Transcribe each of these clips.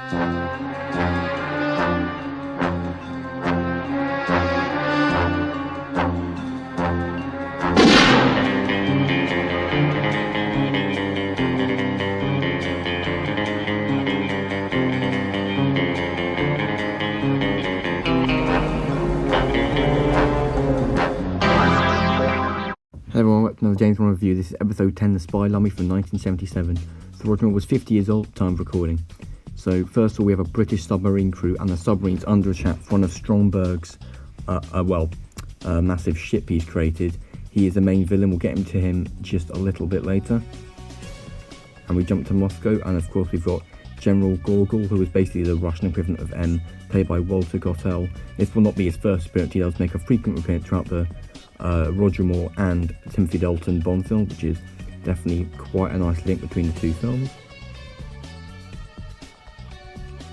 Hello everyone, welcome to another James Bond review. This is episode 10, The Spy Lummy from 1977. So Roger Moore was 50 years old at the time of recording. So first of all, we have a British submarine crew, and the submarine's under attack for one of Stromberg's, massive ship he's created. He is the main villain. We'll get to him just a little bit later. And we jump to Moscow, and of course we've got General Gorgal, who is basically the Russian equivalent of M, played by Walter Gotell. This will not be his first appearance. He does make a frequent appearance throughout the Roger Moore and Timothy Dalton Bond film, which is definitely quite a nice link between the two films.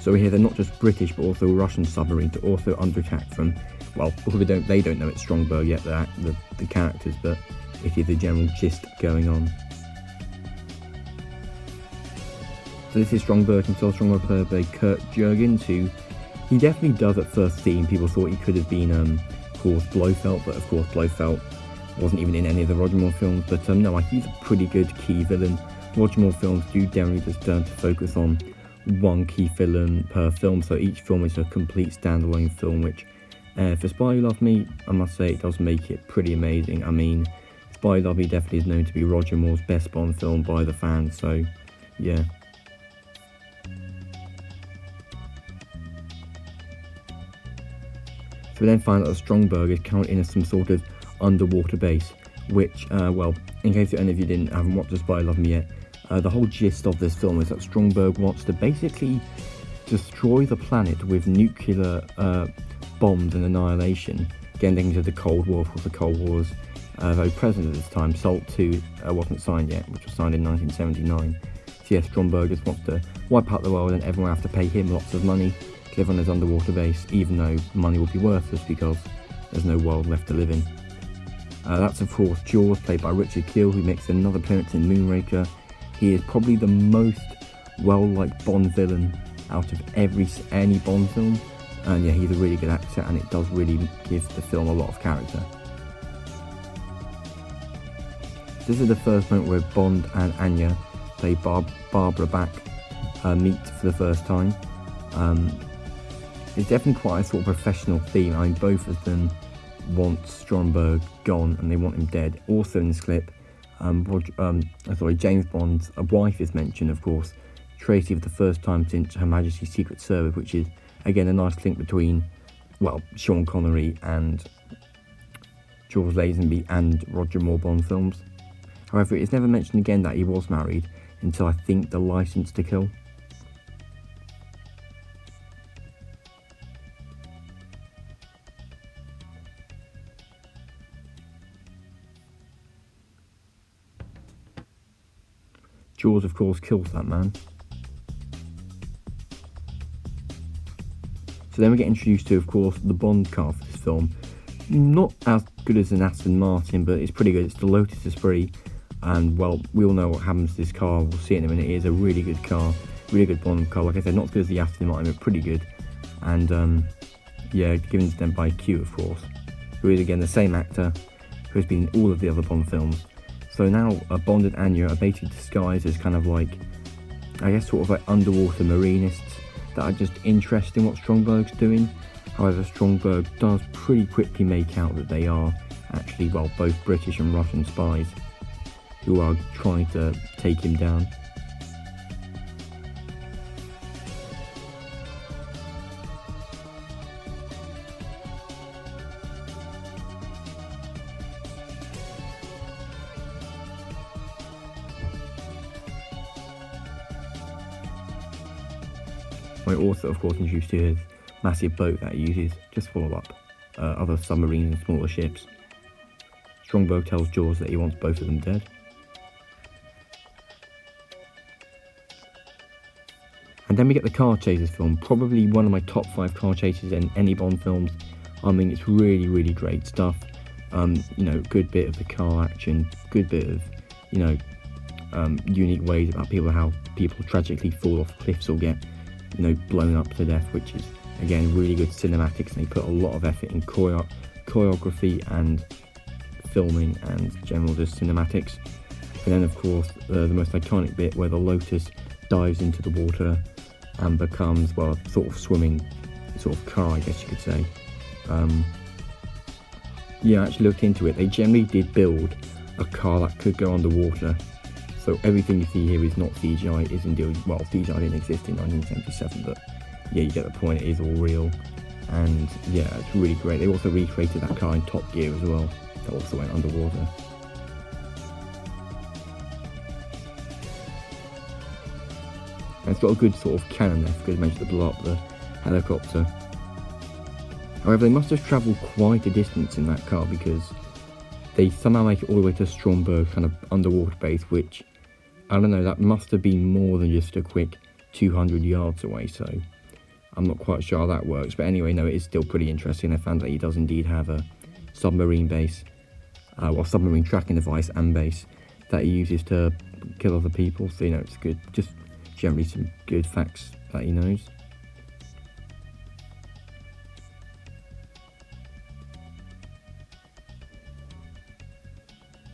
So we hear they're not just British but also Russian submarine to also under attack from, well, they don't know it's Stromberg yet, the characters, but it is the general gist going on. So this is Stromberg himself, Stromberg played by Kurt Jurgens, who he definitely does at first see. People thought he could have been Blofeld, but of course Blofeld wasn't even in any of the Roger Moore films. But no, he's a pretty good key villain. Roger Moore films do generally just turn to focus on one key villain per film, so each film is a complete standalone film, which for Spy Who Loved Me, I must say it does make it pretty amazing. I mean, Spy Who Loved Me definitely is known to be Roger Moore's best Bond film by the fans, so yeah. So we then find out that Stromberg is currently in some sort of underwater base, which, well, in case any of you haven't watched The Spy Who Loved Me yet, the whole gist of this film is that Stromberg wants to basically destroy the planet with nuclear bombs and annihilation, again linking to the Cold War. Of course, the Cold War was very present at this time. SALT II wasn't signed yet, which was signed in 1979. So yes, Stromberg just wants to wipe out the world and everyone will have to pay him lots of money to live on his underwater base, even though money will be worthless because there's no world left to live in. That's of course Jaws, played by Richard Kiel, who makes another appearance in Moonraker. He is probably the most well-liked Bond villain out of any Bond film, and yeah, he's a really good actor, and it does really give the film a lot of character. This is the first moment where Bond and Anya, played Barbara Bach, meet for the first time. It's definitely quite a sort of professional theme. I mean, both of them want Stromberg gone and they want him dead. Also in this clip, James Bond's wife is mentioned, of course, Tracy, for the first time since Her Majesty's Secret Service, which is again a nice link between, well, Sean Connery and George Lazenby and Roger Moore Bond films. However, it's never mentioned again that he was married until I think The License to Kill. Jaws, of course, kills that man. So then we get introduced to, of course, the Bond car for this film. Not as good as an Aston Martin, but it's pretty good. It's the Lotus Esprit, and well, we all know what happens to this car. We'll see it in a minute. It is a really good car, really good Bond car. Like I said, not as good as the Aston Martin, but pretty good. And yeah, given to them by Q, of course, who is again the same actor who has been in all of the other Bond films. So now Bond and Anya are basically disguised as kind of like, I guess, sort of like underwater marinists that are just interested in what Stromberg's doing. However, Stromberg does pretty quickly make out that they are actually, well, both British and Russian spies who are trying to take him down. We're also, of course, introduced to his massive boat that he uses just to follow up other submarines and smaller ships. Stromberg tells Jaws that he wants both of them dead. And then we get the car chases film, probably one of my top 5 car chases in any Bond films. I mean, it's really, really great stuff. You know, good bit of the car action, good bit of, you know, unique ways about how people tragically fall off cliffs or get blown up to death, which is, again, really good cinematics, and they put a lot of effort in choreography and filming and general just cinematics. And then, of course, the most iconic bit where the Lotus dives into the water and becomes, well, sort of swimming sort of car, I guess you could say. Yeah, I actually looked into it. They generally did build a car that could go underwater. So everything you see here is not CGI. It is indeed, well, CGI didn't exist in 1977, but yeah, you get the point. It is all real. And yeah, it's really great. They also recreated that car in Top Gear as well. That also went underwater. And it's got a good sort of cannon there, because it managed to blow up the helicopter. However, they must have travelled quite a distance in that car, because they somehow make it all the way to Stromberg kind of underwater base, which, I don't know, that must have been more than just a quick 200 yards away, so I'm not quite sure how that works. But anyway, no, it is still pretty interesting. I found that he does indeed have a submarine base, or submarine tracking device and base that he uses to kill other people, so it's good. Just generally some good facts that he knows.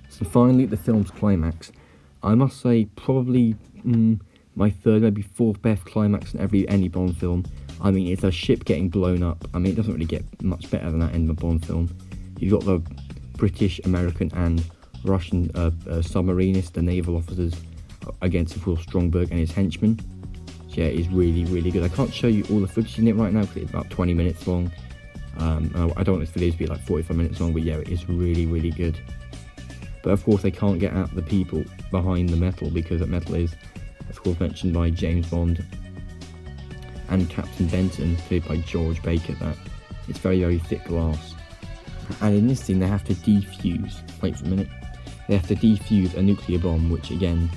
So finally, the film's climax. I must say, probably my third, maybe fourth best climax in any Bond film. I mean, it's a ship getting blown up. I mean, it doesn't really get much better than that in the Bond film. You've got the British, American and Russian submarinists, the naval officers, against, of course, Stromberg and his henchmen. So yeah, it is really, really good. I can't show you all the footage in it right now because it's about 20 minutes long. I don't want this video to be like 45 minutes long, but yeah, it is really, really good. But of course, they can't get at the people behind the metal, because that metal is, of course, mentioned by James Bond and Captain Benton, played by George Baker, that it's very, very thick glass. And in this scene, they have to defuse, wait for a minute, they have to defuse a nuclear bomb, which again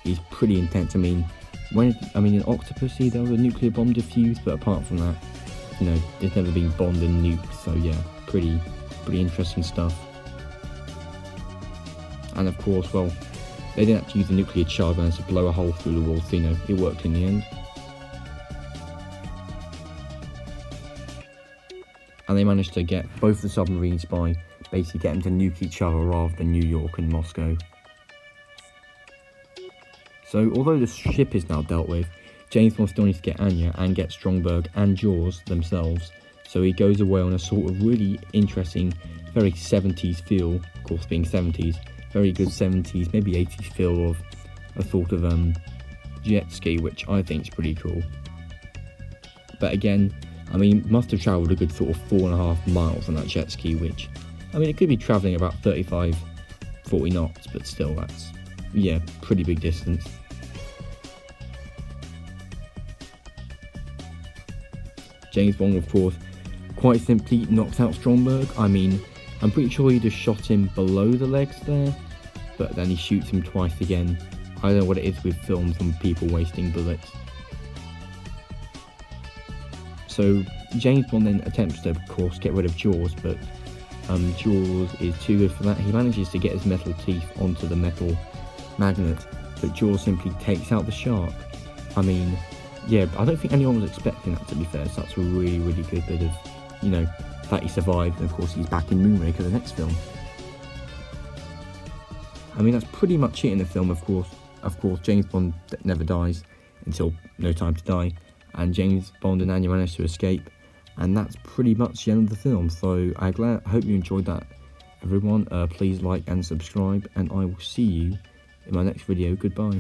is pretty intense. I mean, in Octopussy there was a nuclear bomb defused, but apart from that, there's never been Bond and nukes, so yeah, pretty interesting stuff. And of course, well, they didn't have to use a nuclear charge and to blow a hole through the wall, so it worked in the end. And they managed to get both the submarines by basically getting them to nuke each other rather than New York and Moscow. So although the ship is now dealt with, James Bond still needs to get Anya and get Stromberg and Jaws themselves. So he goes away on a sort of really interesting, very 70s feel, of course being 70s, very good 70s, maybe 80s feel of a sort of jet ski, which I think is pretty cool. But again, I mean, must have travelled a good sort of 4.5 miles on that jet ski, which, I mean, it could be travelling about 35, 40 knots, but still, that's, yeah, pretty big distance. James Bond, of course, quite simply knocks out Stromberg. I mean, I'm pretty sure he just shot him below the legs there, but then he shoots him twice again. I don't know what it is with films and people wasting bullets. So James Bond then attempts to, of course, get rid of Jaws, but Jaws is too good for that. He manages to get his metal teeth onto the metal magnet, but Jaws simply takes out the shark. I mean, yeah, I don't think anyone was expecting that, to be fair, so that's a really, really good bit of, that he survived, and of course he's back in Moonraker, the next film. I mean, that's pretty much it in the film. Of course, James Bond never dies until No Time to Die, and James Bond and Anya manage to escape, and that's pretty much the end of the film. So I hope you enjoyed that, everyone. Please like and subscribe, and I will see you in my next video. Goodbye.